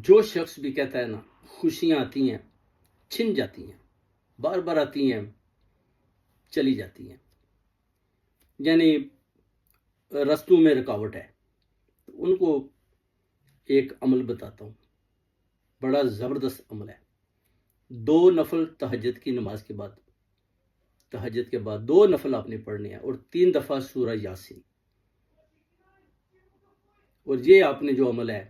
جو شخص بھی کہتا ہے نا خوشیاں آتی ہیں چھن جاتی ہیں، بار بار آتی ہیں چلی جاتی ہیں، یعنی رستوں میں رکاوٹ ہے، تو ان کو ایک عمل بتاتا ہوں، بڑا زبردست عمل ہے۔ 2 نفل تہجد کی نماز کے بعد، تہجد کے بعد 2 نفل آپ نے پڑھنے ہیں اور 3 دفعہ سورہ یاسین، اور یہ آپ نے جو عمل ہے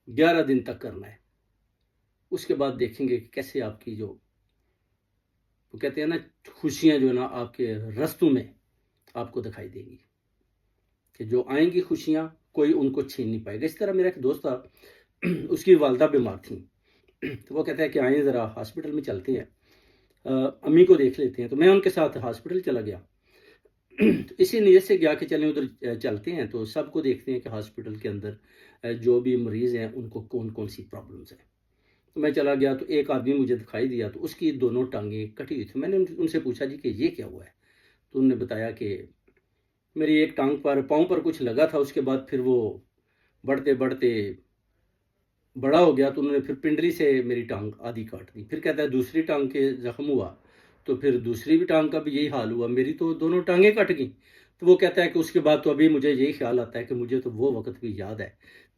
11 دن تک کرنا ہے۔ اس کے بعد دیکھیں گے کہ کیسے آپ کی جو وہ کہتے ہیں نا خوشیاں جو ہے نا آپ کے رستوں میں آپ کو دکھائی دیں گی، کہ جو آئیں گی خوشیاں کوئی ان کو چھین نہیں پائے گا۔ اس طرح میرا ایک دوست تھا، اس کی والدہ بیمار تھیں، تو وہ کہتا ہے کہ آئیں ذرا ہاسپٹل میں چلتے ہیں، امی کو دیکھ لیتے ہیں۔ تو میں ان کے ساتھ ہاسپٹل چلا گیا، تو اسی نیت سے گیا کہ چلیں ادھر چلتے ہیں تو سب کو دیکھتے ہیں کہ ہاسپٹل کے اندر جو بھی مریض ہیں ان کو کون کون سی پرابلمز ہیں۔ تو میں چلا گیا تو ایک آدمی مجھے دکھائی دیا، تو اس کی دونوں ٹانگیں کٹی ہوئی تھیں۔ میں نے ان سے پوچھا جی کہ یہ کیا ہوا ہے؟ تو انہوں نے بتایا کہ میری ایک ٹانگ پر پاؤں پر کچھ لگا تھا، اس کے بعد پھر وہ بڑھتے بڑھتے بڑا ہو گیا، تو انہوں نے پھر پنڈلی سے میری ٹانگ آدھی کاٹ دی۔ پھر کہتا ہے دوسری ٹانگ کے زخم ہوا تو پھر دوسری بھی ٹانگ کا بھی یہی حال ہوا، میری تو دونوں ٹانگیں کٹ گئیں۔ تو وہ کہتا ہے کہ اس کے بعد تو ابھی مجھے یہی خیال آتا ہے کہ مجھے تو وہ وقت بھی یاد ہے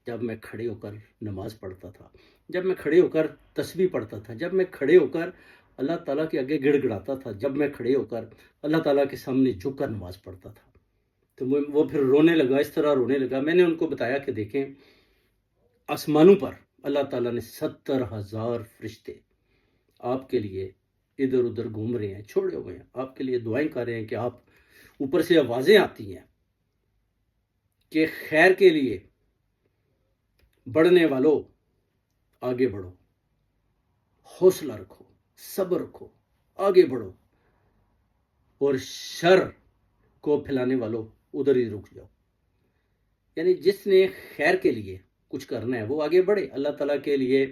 جب میں کھڑے ہو کر نماز پڑھتا تھا، جب میں کھڑے ہو کر تسبیح پڑھتا تھا، جب میں کھڑے ہو کر اللہ تعالیٰ کے آگے گڑ گڑاتا تھا، جب میں کھڑے ہو کر اللہ تعالیٰ کے سامنے جھک کر نماز پڑھتا تھا۔ تو وہ پھر رونے لگا، اس طرح رونے لگا۔ میں نے ان کو بتایا کہ دیکھیں آسمانوں پر اللہ تعالیٰ نے 70,000 فرشتے آپ کے لیے ادھر ادھر گھوم رہے ہیں، چھوڑے ہوئے ہیں، آپ کے لیے دعائیں کر رہے ہیں کہ آپ اوپر سے آوازیں آتی ہیں کہ خیر کے لیے بڑھنے والوں آگے بڑھو، حوصلہ رکھو، صبر رکھو، آگے بڑھو، اور شر کو پھیلانے والوں ادھر ہی رک جاؤ۔ یعنی جس نے خیر کے لیے کچھ کرنا ہے وہ آگے بڑھے، اللہ تعالیٰ کے لیے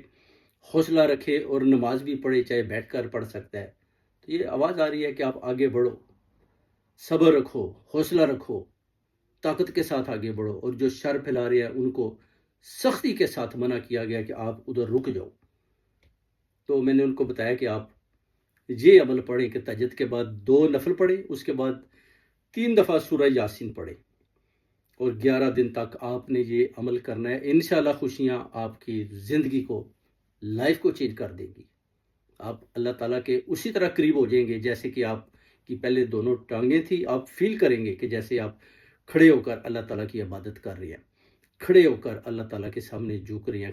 حوصلہ رکھے اور نماز بھی پڑھے، چاہے بیٹھ کر پڑھ سکتا ہے۔ تو یہ آواز آ رہی ہے کہ آپ آگے بڑھو، صبر رکھو، حوصلہ رکھو، طاقت کے ساتھ آگے بڑھو، اور جو شر پھیلا رہے ہیں ان کو سختی کے ساتھ منع کیا گیا کہ آپ ادھر رک جاؤ۔ تو میں نے ان کو بتایا کہ آپ یہ عمل پڑھیں کہ تہجد کے بعد 2 نفل پڑھیں، اس کے بعد 3 دفعہ سورہ یاسین پڑھیں، اور 11 دن تک آپ نے یہ عمل کرنا ہے۔ انشاءاللہ خوشیاں آپ کی زندگی کو، لائف کو چینج کر دیں گی۔ آپ اللہ تعالیٰ کے اسی طرح قریب ہو جائیں گے جیسے کہ آپ کی پہلے دونوں ٹانگیں تھی۔ آپ فیل کریں گے کہ جیسے آپ کھڑے ہو کر اللہ تعالیٰ کی عبادت کر رہے ہیں، کھڑے ہو کر اللہ تعالیٰ کے سامنے جھک رہے ہیں،